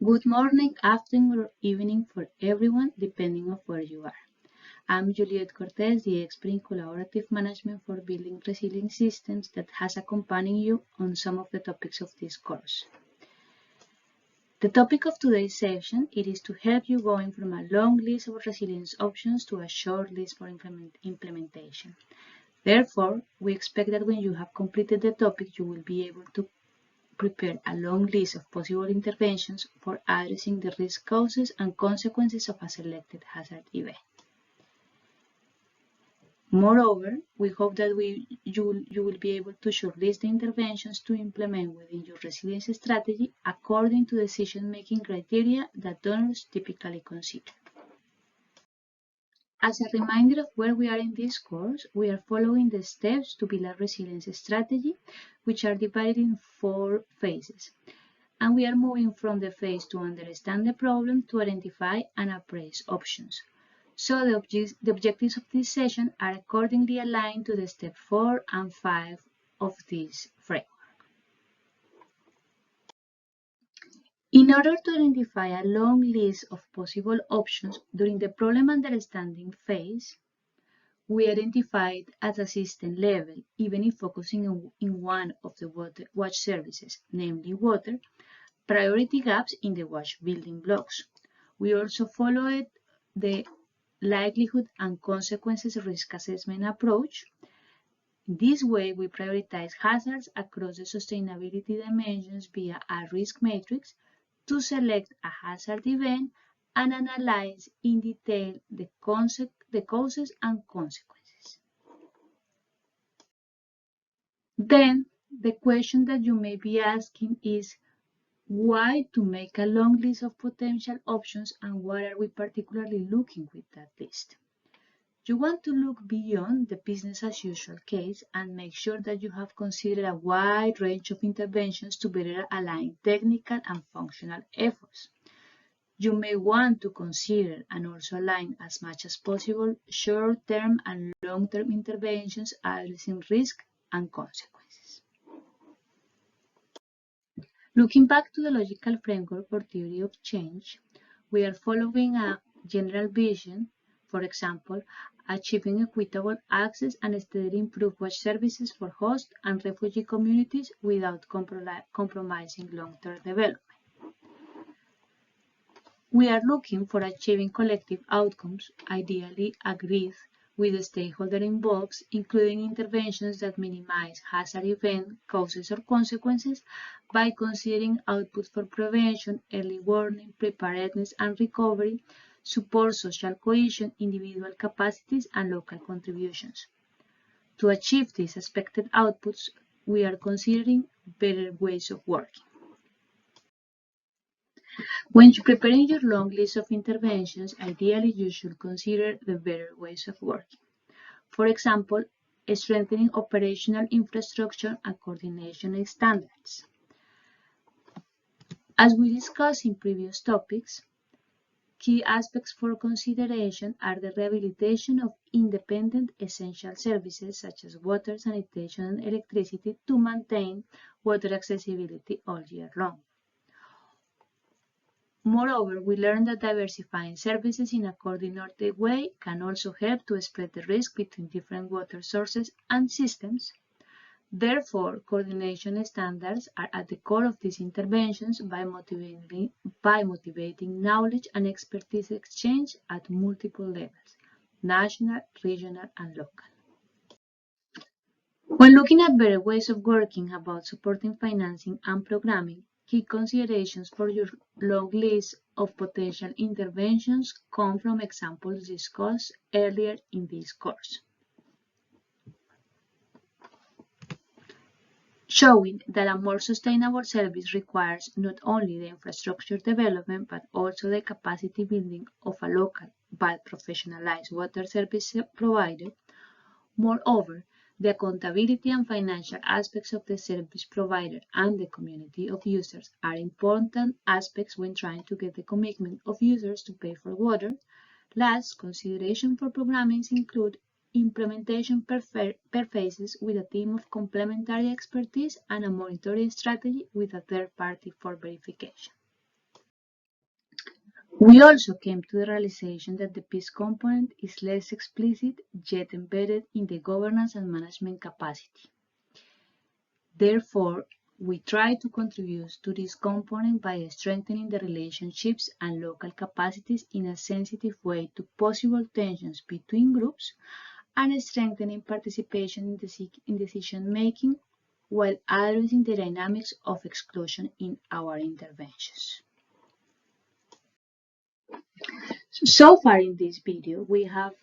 Good morning, afternoon, or evening for everyone, depending on where you are. I'm Juliet Cortez, the expert in collaborative management for building resilient systems that has accompanied you on some of the topics of this course. The topic of today's session is to help you going from a long list of resilience options to a short list for implementation. Therefore, we expect that when you have completed the topic, you will be able to prepare a long list of possible interventions for addressing the risk causes and consequences of a selected hazard event. Moreover, we hope that you will be able to shortlist the interventions to implement within your resilience strategy according to decision-making criteria that donors typically consider. As a reminder of where we are in this course, we are following the steps to build a resilience strategy, which are divided in 4 phases. And we are moving from the phase to understand the problem to identify and appraise options. So the objectives of this session are accordingly aligned to the step 4 and 5 of this framework. In order to identify a long list of possible options during the problem understanding phase, we identified at a system level, even if focusing in one of the watch services, namely water, priority gaps in the watch building blocks. We also followed the likelihood and consequences risk assessment approach. This way, we prioritize hazards across the sustainability dimensions via a risk matrix to select a hazard event and analyze in detail the causes and consequences. Then, the question that you may be asking is, why to make a long list of potential options and what are we particularly looking with that list? You want to look beyond the business as usual case and make sure that you have considered a wide range of interventions to better align technical and functional efforts. You may want to consider and also align as much as possible short-term and long-term interventions addressing risk and consequences. Looking back to the logical framework for theory of change, we are following a general vision, for example, achieving equitable access and steadily improve watch services for host and refugee communities without compromising long-term development. We are looking for achieving collective outcomes, ideally agreed with the stakeholder involved, including interventions that minimize hazard event causes or consequences by considering outputs for prevention, early warning, preparedness and recovery, support social cohesion, individual capacities, and local contributions. To achieve these expected outputs, we are considering better ways of working. When you're preparing your long list of interventions, ideally you should consider the better ways of working. For example, strengthening operational infrastructure and coordination standards. As we discussed in previous topics, key aspects for consideration are the rehabilitation of independent essential services such as water, sanitation, and electricity to maintain water accessibility all year long. Moreover, we learned that diversifying services in a coordinated way can also help to spread the risk between different water sources and systems. Therefore, coordination standards are at the core of these interventions by motivating knowledge and expertise exchange at multiple levels, national, regional, and local. When looking at better ways of working about supporting financing and programming, key considerations for your long list of potential interventions come from examples discussed earlier in this course, showing that a more sustainable service requires not only the infrastructure development but also the capacity building of a local but professionalized water service provider. Moreover, the accountability and financial aspects of the service provider and the community of users are important aspects when trying to get the commitment of users to pay for water. Last, consideration for programming include implementation per phases with a team of complementary expertise and a monitoring strategy with a third party for verification. We also came to the realization that the peace component is less explicit yet embedded in the governance and management capacity. Therefore, we try to contribute to this component by strengthening the relationships and local capacities in a sensitive way to possible tensions between groups and strengthening participation in decision-making while addressing the dynamics of exclusion in our interventions. So far in this video, we have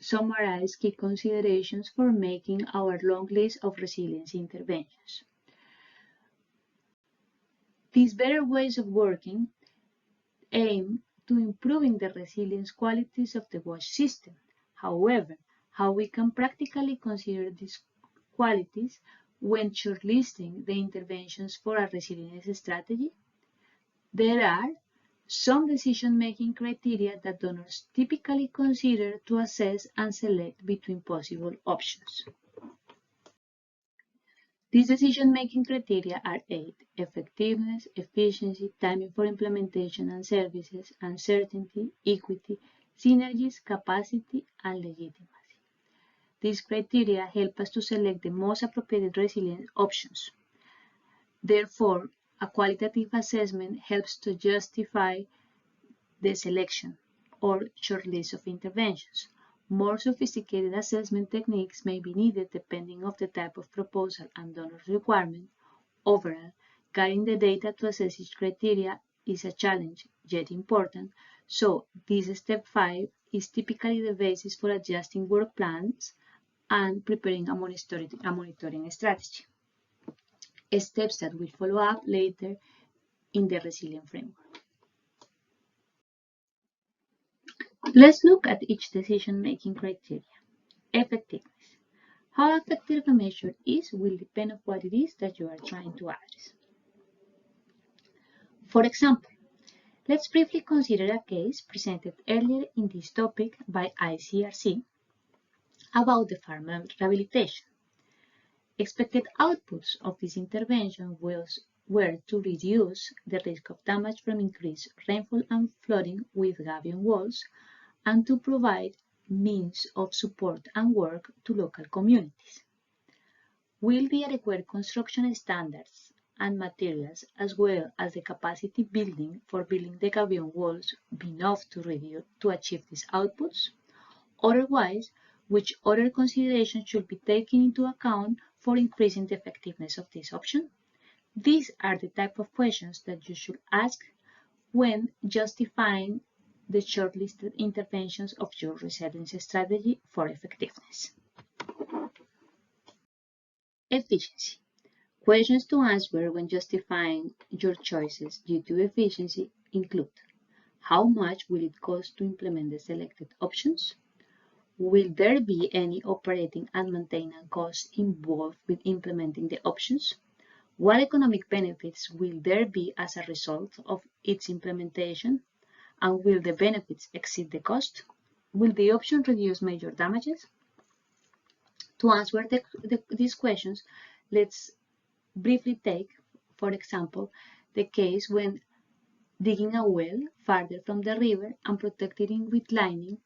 summarized key considerations for making our long list of resilience interventions. These better ways of working aim to improving the resilience qualities of the WASH system. However, how we can practically consider these qualities when shortlisting the interventions for a resilience strategy? There are some decision-making criteria that donors typically consider to assess and select between possible options. These decision-making criteria are 8: effectiveness, efficiency, timing for implementation and services, uncertainty, equity, synergies, capacity, and legitimacy. These criteria help us to select the most appropriate resilience options. Therefore, a qualitative assessment helps to justify the selection or shortlist of interventions. More sophisticated assessment techniques may be needed depending on the type of proposal and donor's requirement. Overall, gathering the data to assess each criteria is a challenge, yet important, so this step 5 is typically the basis for adjusting work plans and preparing a monitoring strategy. Steps that will follow up later in the resilient framework. Let's look at each decision-making criteria. Effectiveness. How effective a measure is will depend on what it is that you are trying to address. For example, let's briefly consider a case presented earlier in this topic by ICRC about the farmer rehabilitation. Expected outputs of this intervention were to reduce the risk of damage from increased rainfall and flooding with gabion walls, and to provide means of support and work to local communities. Will the adequate construction standards and materials, as well as the capacity building for building the gabion walls, be enough to achieve these outputs? Otherwise, which other considerations should be taken into account for increasing the effectiveness of this option? These are the type of questions that you should ask when justifying the shortlisted interventions of your resilience strategy for effectiveness. Efficiency. Questions to answer when justifying your choices due to efficiency include: how much will it cost to implement the selected options? Will there be any operating and maintenance costs involved with implementing the options? What economic benefits will there be as a result of its implementation? And will the benefits exceed the cost? Will the option reduce major damages? To answer these questions, let's briefly take, for example, the case when digging a well farther from the river and protecting it with lining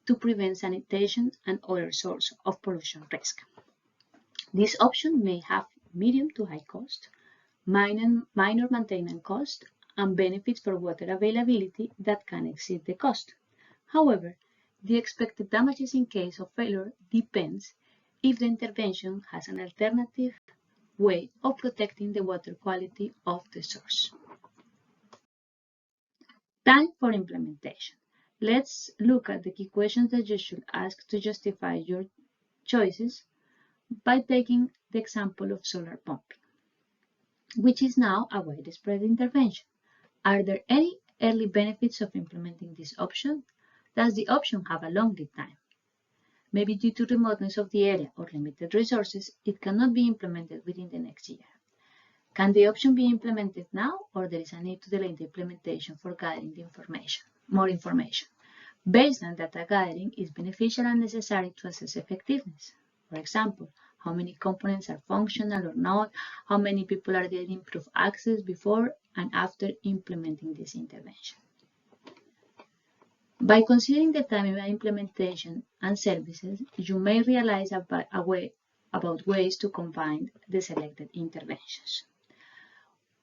to prevent sanitation and other source of pollution risk. This option may have medium to high cost, minor maintenance cost, and benefits for water availability that can exceed the cost. However, the expected damages in case of failure depends if the intervention has an alternative way of protecting the water quality of the source. Time for implementation. Let's look at the key questions that you should ask to justify your choices by taking the example of solar pumping, which is now a widespread intervention. Are there any early benefits of implementing this option? Does the option have a long lead time? Maybe due to remoteness of the area or limited resources, it cannot be implemented within the next year. Can the option be implemented now, or there is a need to delay the implementation for gathering more information? Baseline data gathering is beneficial and necessary to assess effectiveness. For example, how many components are functional or not, how many people are getting improved access before and after implementing this intervention. By considering the timing of implementation and services, you may realize about ways to combine the selected interventions.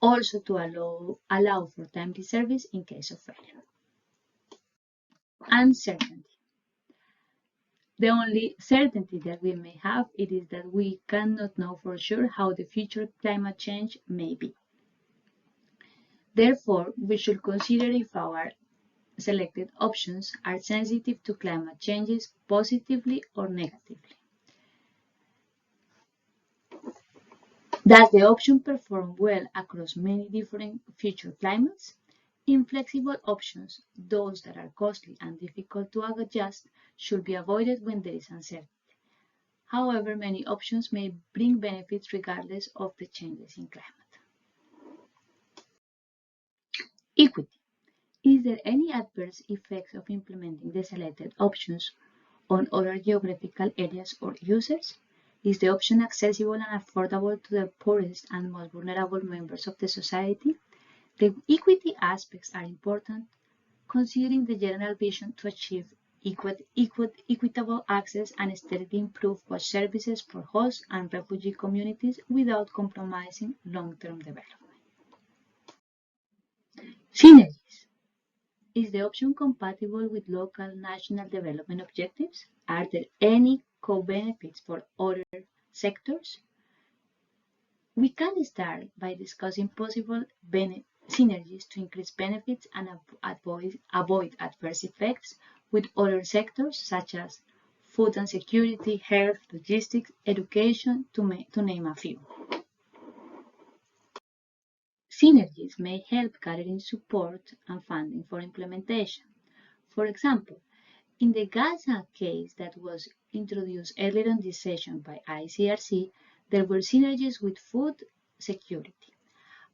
Also to allow for timely service in case of failure. Uncertainty. The only certainty that we may have it is that we cannot know for sure how the future climate change may be. Therefore, we should consider if our selected options are sensitive to climate changes positively or negatively. Does the option perform well across many different future climates? Inflexible options, those that are costly and difficult to adjust, should be avoided when there is uncertainty. However, many options may bring benefits regardless of the changes in climate. Equity. Is there any adverse effects of implementing the selected options on other geographical areas or users? Is the option accessible and affordable to the poorest and most vulnerable members of the society? The equity aspects are important, considering the general vision to achieve equitable access and steadily improve WASH services for host and refugee communities without compromising long-term development. Synergies. Is the option compatible with local national development objectives? Are there any co-benefits for other sectors? We can start by discussing possible synergies to increase benefits and avoid adverse effects with other sectors such as food and security, health, logistics, education, to name a few. Synergies may help gathering support and funding for implementation. For example, in the Gaza case that was introduced earlier in this session by ICRC, there were synergies with food security.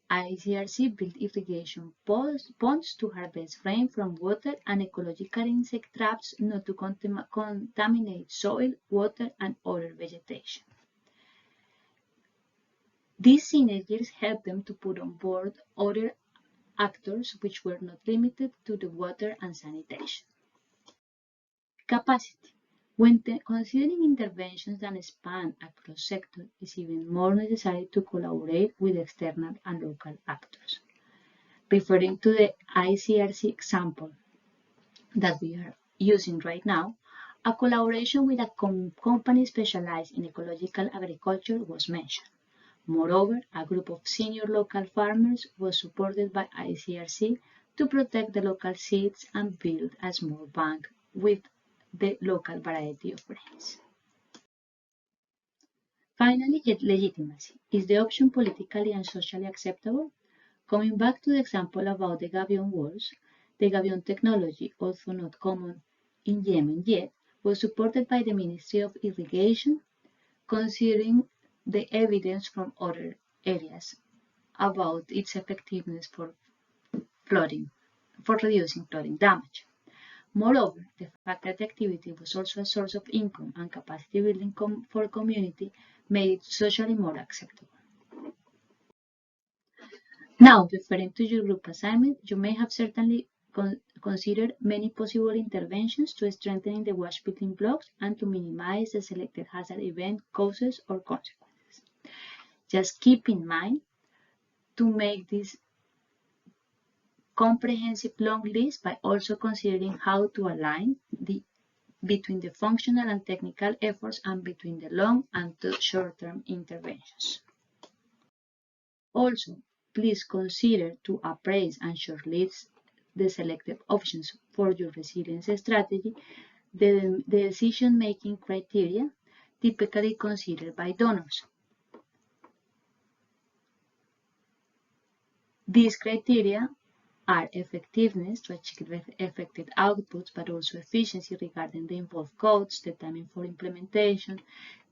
ICRC built irrigation ponds to harvest rain from water and ecological insect traps not to contaminate soil, water, and other vegetation. These synergies helped them to put on board other actors which were not limited to the water and sanitation. Capacity. When considering interventions that span across sectors, it's even more necessary to collaborate with external and local actors. Referring to the ICRC example that we are using right now, a collaboration with a company specialized in ecological agriculture was mentioned. Moreover, a group of senior local farmers was supported by ICRC to protect the local seeds and build a small bank with the local variety of grains. Finally, legitimacy. Is the option politically and socially acceptable? Coming back to the example about the gabion walls, the gabion technology, also not common in Yemen yet, was supported by the Ministry of Irrigation, considering the evidence from other areas about its effectiveness for reducing flooding damage. Moreover, the fact that the activity was also a source of income and capacity building for community made it socially more acceptable. Now, referring to your group assignment, you may have certainly considered many possible interventions to strengthen the WASH building blocks and to minimize the selected hazard event causes or consequences. Just keep in mind to make this comprehensive long list by also considering how to align between the functional and technical efforts and between the long and short-term interventions. Also, please consider to appraise and shortlist the selected options for your resilience strategy, the decision-making criteria typically considered by donors. These criteria are effectiveness to achieve effective outputs, but also efficiency regarding the involved costs, the timing for implementation,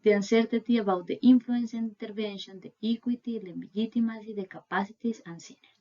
the uncertainty about the influence and intervention, the equity, the legitimacy, the capacities, and synergy.